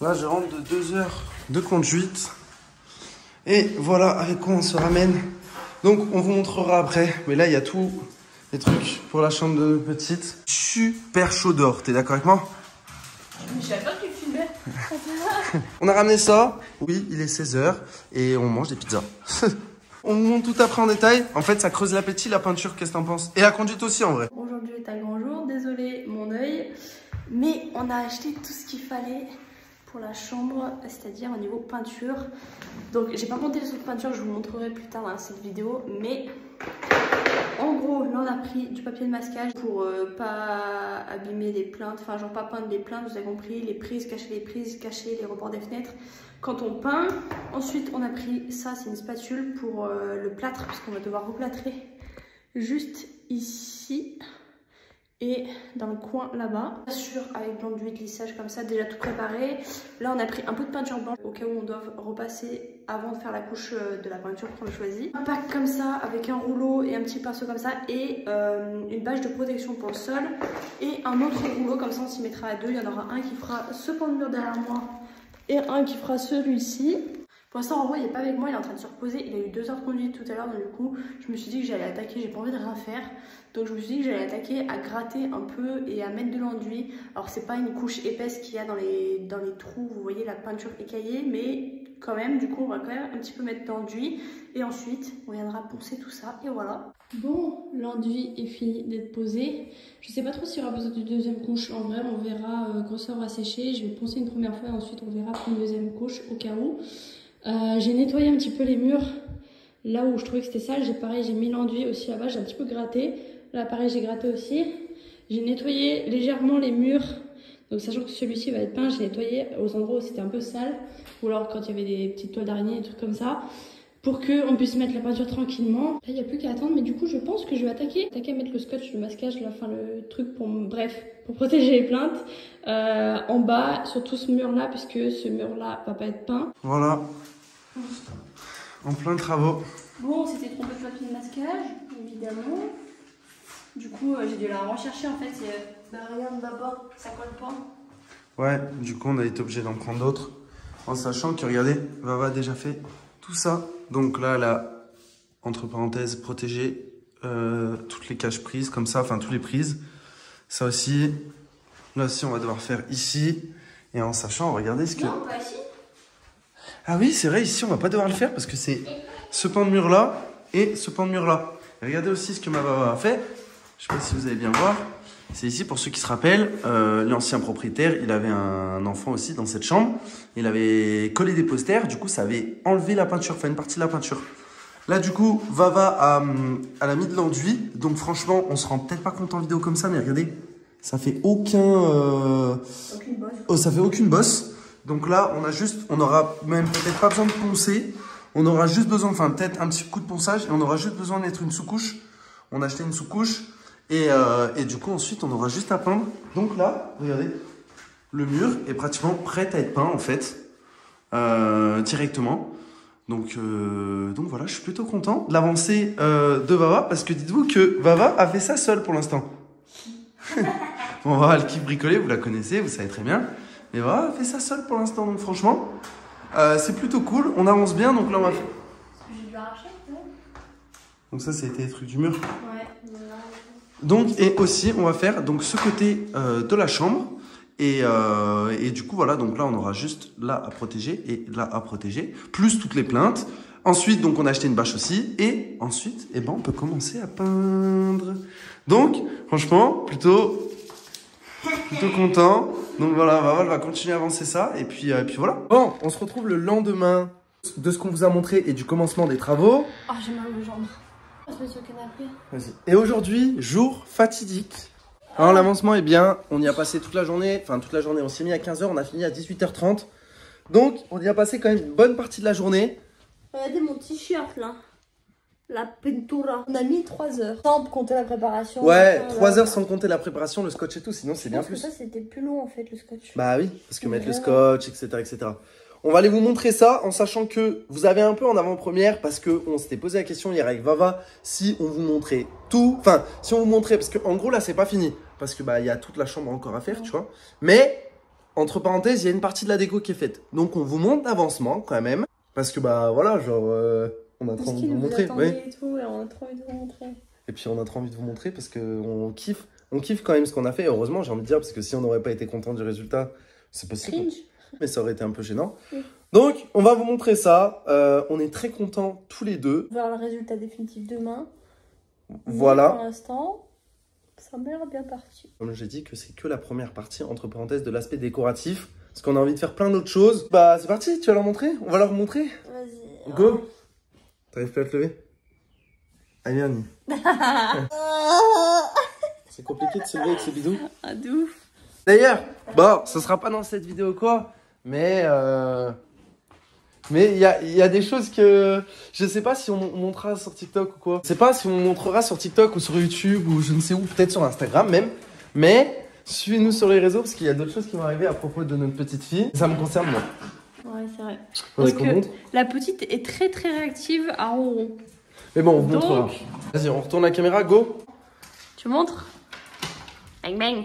Là, je rentre de 2 heures de conduite. Et voilà avec quoi on se ramène. Donc, on vous montrera après. Mais là, il y a tous les trucs pour la chambre de petite. Super chaud dehors. T'es d'accord avec moi? Je savais pas que tu filmais. On a ramené ça. Oui, il est 16 h et on mange des pizzas. On vous montre tout après en détail. En fait, ça creuse l'appétit, la peinture. Qu'est-ce que t'en penses? Et la conduite aussi, en vrai. Aujourd'hui est un grand jour. Désolé mon œil. Mais on a acheté tout ce qu'il fallait pour la chambre, c'est-à-dire au niveau peinture. Donc j'ai pas monté les autres peintures, je vous montrerai plus tard dans cette vidéo, mais en gros là on a pris du papier de masquage pour pas abîmer les plaintes, enfin genre pas peindre les plaintes, vous avez compris, les prises, cacher les rebords des fenêtres quand on peint. Ensuite on a pris ça, c'est une spatule pour le plâtre, parce qu'on va devoir replâtrer juste ici et dans le coin là-bas. Sûr, avec de l'enduit de lissage comme ça, déjà tout préparé. Là on a pris un peu de peinture blanche au cas où on doit repasser avant de faire la couche de la peinture qu'on a choisie. Un pack comme ça avec un rouleau et un petit pinceau comme ça et une bâche de protection pour le sol et un autre rouleau, comme ça on s'y mettra à deux. Il y en aura un qui fera ce pan de mur derrière moi et un qui fera celui-ci. Pour l'instant, Renvo, il n'est pas avec moi, il est en train de se reposer. Il a eu 2 heures de conduite tout à l'heure, donc du coup, je me suis dit que j'allais attaquer, j'ai pas envie de rien faire. Donc je me suis dit que j'allais attaquer à gratter un peu et à mettre de l'enduit. Alors c'est pas une couche épaisse qu'il y a dans les trous, vous voyez la peinture écaillée, mais quand même, du coup, on va quand même un petit peu mettre d'enduit. Et ensuite, on viendra poncer tout ça, et voilà. Bon, l'enduit est fini d'être posé. Je sais pas trop s'il y aura besoin d'une deuxième couche. En vrai, on verra quand ça aura séché. Je vais poncer une première fois et ensuite on verra pour une deuxième couche au cas où. J'ai nettoyé un petit peu les murs là où je trouvais que c'était sale. J'ai mis l'enduit aussi là-bas, j'ai un petit peu gratté. Là pareil, j'ai gratté aussi. J'ai nettoyé légèrement les murs, donc sachant que celui-ci va être peint, j'ai nettoyé aux endroits où c'était un peu sale, ou alors quand il y avait des petites toiles d'araignée, des trucs comme ça, pour qu'on puisse mettre la peinture tranquillement. Là il n'y a plus qu'à attendre, mais du coup je pense que je vais attaquer à mettre le scotch, le masquage, là, enfin le truc pour, bref, pour protéger les plaintes en bas sur tout ce mur là, puisque ce mur là va pas être peint. Voilà. En plein travaux. Bon, on s'était trompé de papier de masquage, évidemment. Du coup, j'ai dû la rechercher en fait. Regarde là-bas, ça colle pas. Ouais, du coup, on a été obligé d'en prendre d'autres. En sachant que, regardez, Vava a déjà fait tout ça. Donc là, elle a, entre parenthèses, protégé toutes les caches prises, comme ça, enfin, toutes les prises. Ça aussi. Là aussi, on va devoir faire ici. Et en sachant, regardez ce que... Non, pas ici. Ah oui, c'est vrai, ici, on va pas devoir le faire parce que c'est ce pan de mur-là et ce pan de mur-là. Regardez aussi ce que ma Vava a fait. Je sais pas si vous allez bien voir. C'est ici, pour ceux qui se rappellent, l'ancien propriétaire, il avait un enfant aussi dans cette chambre. Il avait collé des posters, du coup, ça avait enlevé la peinture, enfin une partie de la peinture. Là, du coup, Vava elle a mis de l'enduit. Donc franchement, on se rend peut-être pas compte en vidéo comme ça, mais regardez, ça fait aucune bosse. Oh, ça fait aucune bosse. Donc là, on aura même peut-être pas besoin de poncer. On aura juste besoin, enfin peut-être un petit coup de ponçage et on aura juste besoin de mettre une sous-couche. On a acheté une sous-couche et du coup ensuite on aura juste à peindre. Donc là, regardez, le mur est pratiquement prêt à être peint en fait, directement. Donc voilà, je suis plutôt content de l'avancée de Vava parce que dites-vous que Vava a fait ça seule pour l'instant. Bon, Vava, elle kiffe bricoler, vous la connaissez, vous savez très bien. Mais voilà, elle fait ça seule pour l'instant, donc franchement, c'est plutôt cool. On avance bien, donc là on va faire... J'ai dû arracher, ouais. Donc ça, c'était les trucs du mur. Ouais. Donc, et aussi, on va faire donc ce côté de la chambre. Et du coup, voilà, donc là, on aura juste là à protéger et là à protéger, plus toutes les plaintes. Ensuite, donc, on a acheté une bâche aussi. Et ensuite, eh ben, on peut commencer à peindre. Donc, franchement, plutôt content. Donc voilà, elle va continuer à avancer ça. Et puis voilà. Bon, on se retrouve le lendemain de ce qu'on vous a montré et du commencement des travaux. Oh, j'ai mal aux jambes. On se met sur le canapé. Vas-y. Et aujourd'hui, jour fatidique. Alors l'avancement est bien, on y a passé toute la journée, on s'est mis à 15 h, on a fini à 18 h 30. Donc on y a passé quand même une bonne partie de la journée. Regardez mon t-shirt là. La pintura. On a mis 3 heures. Sans compter la préparation. Ouais, 3 heures sans compter la préparation, le scotch et tout, sinon c'est bien plus. Ça c'était plus long en fait le scotch. Bah oui, parce que mettre le scotch, etc. On va aller vous montrer ça en sachant que vous avez un peu en avant-première parce qu'on s'était posé la question hier avec Vava si on vous montrait tout. Enfin, si on vous montrait, parce qu'en gros là c'est pas fini. Parce que bah il y a toute la chambre encore à faire, tu vois. Mais entre parenthèses, il y a une partie de la déco qui est faite. Donc, on vous montre l'avancement quand même. Parce que, bah voilà, genre, on a trop envie de vous montrer. Ouais. Et tout, et on a trop envie de vous montrer. Et puis, on a trop envie de vous montrer parce qu'on kiffe. On kiffe quand même ce qu'on a fait. Et heureusement, j'ai envie de dire, parce que si on n'aurait pas été content du résultat, c'est possible. Cringe. Mais ça aurait été un peu gênant. Oui. Donc, on va vous montrer ça. On est très contents tous les deux. On verra le résultat définitif demain. Voilà. Mais pour l'instant, ça m'a l'air bien parti. Comme j'ai dit que c'est que la première partie, entre parenthèses, de l'aspect décoratif. Parce qu'on a envie de faire plein d'autres choses. Bah, c'est parti, tu vas leur montrer? On va leur montrer. Vas-y. Go. T'arrives plus à te lever? Allez, Annie. C'est compliqué de se lever avec ces bidous. Ah, de ouf. D'ailleurs, bon, ce sera pas dans cette vidéo quoi, mais il y a des choses que je sais pas si on montrera sur TikTok ou quoi. Je sais pas si on montrera sur TikTok ou sur YouTube ou je ne sais où, peut-être sur Instagram même. Mais suivez-nous sur les réseaux parce qu'il y a d'autres choses qui vont arriver à propos de notre petite fille. Ça me concerne moi. Ouais, c'est vrai. Parce que la petite est très très réactive à ronron. Mais bon, on vous montrera. Vas-y, on retourne la caméra, go. Tu montres? Bang bang.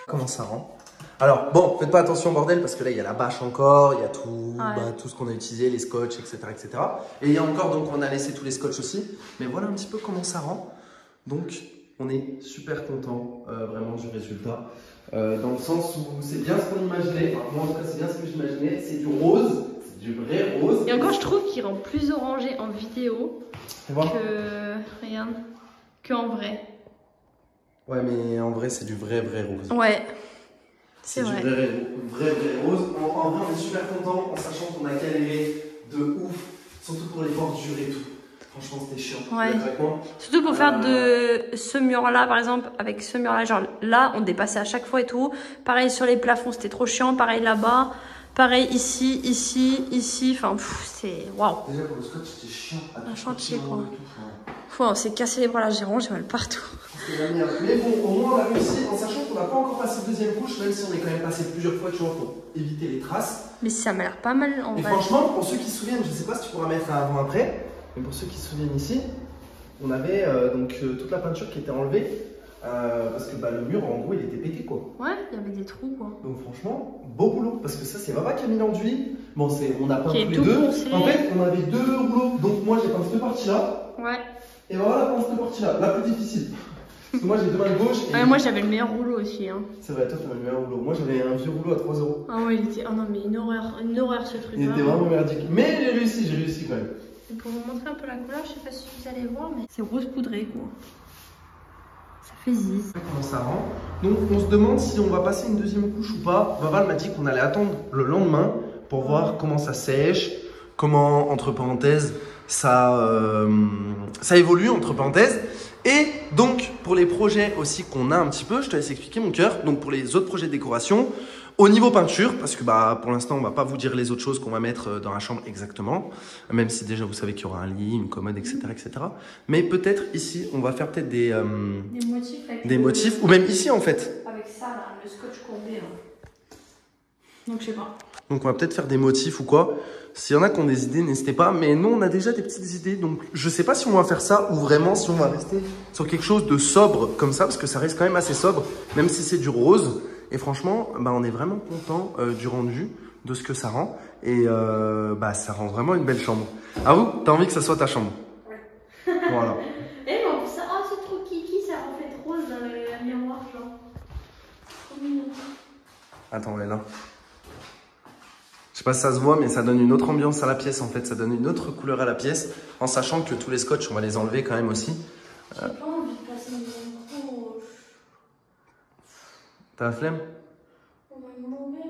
Comment ça rend? Alors, bon, faites pas attention au bordel parce que là, il y a la bâche encore, il y a tout, tout ce qu'on a utilisé, les scotch, etc., etc. Et il y a encore, donc, on a laissé tous les scotch aussi. Mais voilà un petit peu comment ça rend. Donc, on est super content vraiment du résultat. Dans le sens où c'est bien ce qu'on imaginait. Enfin, moi, en tout cas, c'est bien ce que j'imaginais. C'est du rose, c'est du vrai rose. Et encore, je trouve qu'il rend plus orangé en vidéo regarde, qu'en vrai. Ouais, mais en vrai, c'est du vrai rose. Ouais, c'est vrai. Du vrai rose. En vrai, on est super content en sachant qu'on a galéré de ouf, surtout pour les bordures et tout. Franchement, c'était chiant. Ouais. Surtout pour faire de ce mur-là, par exemple, avec ce mur-là, genre là, on dépassait à chaque fois et tout. Pareil sur les plafonds, c'était trop chiant. Pareil là-bas. Pareil ici, ici. Enfin, c'est waouh. Déjà, pour le scotch, c'était chiant. Un chantier, quoi. On s'est cassé les bras là, j'ai mal partout. Mais bon, au moins on a réussi en sachant qu'on n'a pas encore passé deuxième couche, même si on est quand même passé plusieurs fois, tu vois, pour éviter les traces. Mais ça m'a l'air pas mal en vrai. Et franchement, pour ceux qui se souviennent, je sais pas si tu pourras mettre un avant-après, mais pour ceux qui se souviennent ici, on avait toute la peinture qui était enlevée parce que le mur en gros il était pété quoi. Ouais, il y avait des trous quoi. Donc franchement, beau boulot parce que ça c'est Vava qui a mis l'enduit. Bon, on a peint tous les deux. Poncé. En fait, on avait deux rouleaux. Donc moi j'ai peint cette partie là. Ouais. Et voilà, peint cette partie là, la plus difficile. Parce que moi j'ai deux mains gauche. Et... moi j'avais le meilleur rouleau aussi. Hein. C'est vrai, toi t'avais le meilleur rouleau. Moi j'avais un vieux rouleau à 3 €. Ah ouais, il était. Oh non, mais une horreur ce truc. Il était vraiment merdique. Mais j'ai réussi quand même. Et pour vous montrer un peu la couleur, je sais pas si vous allez voir, mais c'est rose poudré quoi. Ça fait ziz. Comment ça rend? Donc on se demande si on va passer une deuxième couche ou pas. Vaval m'a dit qu'on allait attendre le lendemain pour voir comment ça sèche, comment, entre parenthèses, ça évolue, entre parenthèses. Et donc, pour les projets aussi qu'on a un petit peu, je te laisse expliquer mon cœur. Donc, pour les autres projets de décoration, au niveau peinture, parce que pour l'instant, on va pas vous dire les autres choses qu'on va mettre dans la chambre exactement, même si déjà vous savez qu'il y aura un lit, une commode, etc. etc. Mais peut-être ici, on va faire peut-être des motifs, ou même ici en fait. Avec ça, là, le scotch courbé. Hein. Donc, je sais pas. Donc, on va peut-être faire des motifs ou quoi. S'il y en a qui ont des idées, n'hésitez pas. Mais nous, on a déjà des petites idées. Donc, je sais pas si on va faire ça ou vraiment si on va rester sur quelque chose de sobre comme ça. Parce que ça reste quand même assez sobre, même si c'est du rose. Et franchement, on est vraiment content du rendu, de ce que ça rend. Et ça rend vraiment une belle chambre. À vous, t'as envie que ça soit ta chambre? Ouais. Voilà. Et bon, ça, c'est trop kiki, ça reflète rose dans le miroir, genre. Trop mignon. Attends, elle est là. Je sais pas si ça se voit, mais ça donne une autre ambiance à la pièce en fait. Ça donne une autre couleur à la pièce, en sachant que tous les scotch, on va les enlever quand même aussi. J'ai pas envie de passer une couche. T'as la flemme? On va me mourir,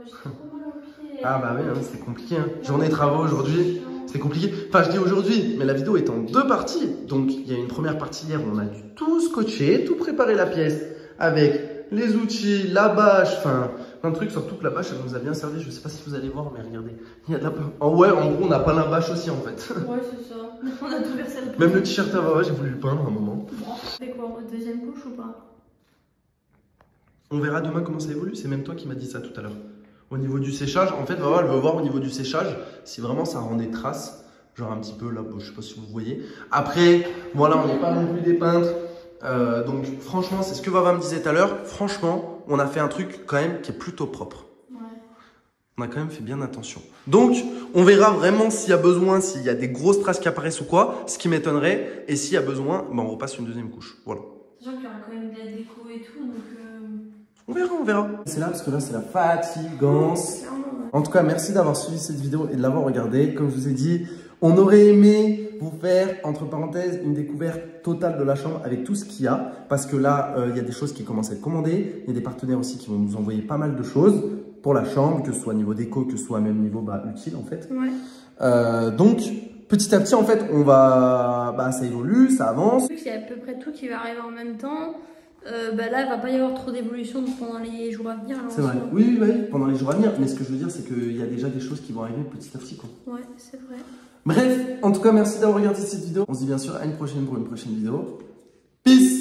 j'ai trop mal aux pieds. Ah bah oui, hein, c'est compliqué. Hein. Journée de travaux aujourd'hui, c'est compliqué. Enfin, je dis aujourd'hui, mais la vidéo est en 2 parties. Donc, il y a une première partie hier où on a dû tout scotcher, tout préparer la pièce avec les outils, la bâche, enfin... plein de trucs, surtout que la bâche elle nous a bien servi. Je sais pas si vous allez voir, mais regardez, il y a de la... Oh ouais, en gros on n'a pas la bâche aussi en fait. Ouais, c'est ça. On a tout versé le... Même le t-shirt à Vava, j'ai voulu le peindre à un moment. C'est quoi, deuxième couche ou pas? On verra demain comment ça évolue, c'est même toi qui m'as dit ça tout à l'heure. Au niveau du séchage, en fait Vava elle veut voir au niveau du séchage si vraiment ça rend des traces. Genre un petit peu là, je sais pas si vous voyez. Après, voilà, on n'est pas non plus des peintres. Donc franchement, c'est ce que Vava me disait tout à l'heure. Franchement, on a fait un truc quand même qui est plutôt propre. Ouais. On a quand même fait bien attention. Donc, on verra vraiment s'il y a besoin, s'il y a des grosses traces qui apparaissent ou quoi, ce qui m'étonnerait. Et s'il y a besoin, ben, on repasse une deuxième couche. Voilà. Sachant qu'il y aura quand même de la déco et tout, donc... On verra, on verra. C'est là parce que là, c'est la fatigance. En tout cas, merci d'avoir suivi cette vidéo et de l'avoir regardée. Comme je vous ai dit, on aurait aimé vous faire, entre parenthèses, une découverte totale de la chambre avec tout ce qu'il y a. Parce que là, il y a des choses qui commencent à être commandées. Il y a des partenaires aussi qui vont nous envoyer pas mal de choses pour la chambre, que ce soit niveau déco, que ce soit même niveau utile en fait. Ouais. Donc, petit à petit, en fait, on va... ça évolue, ça avance. Vu qu'il y a à peu près tout qui va arriver en même temps, là, il va pas y avoir trop d'évolution pendant les jours à venir. C'est vrai. Oui, pendant les jours à venir. Mais ce que je veux dire, c'est qu'il y a déjà des choses qui vont arriver petit à petit, quoi. Ouais, c'est vrai. Bref, en tout cas, merci d'avoir regardé cette vidéo. On se dit bien sûr à une prochaine pour une prochaine vidéo. Peace!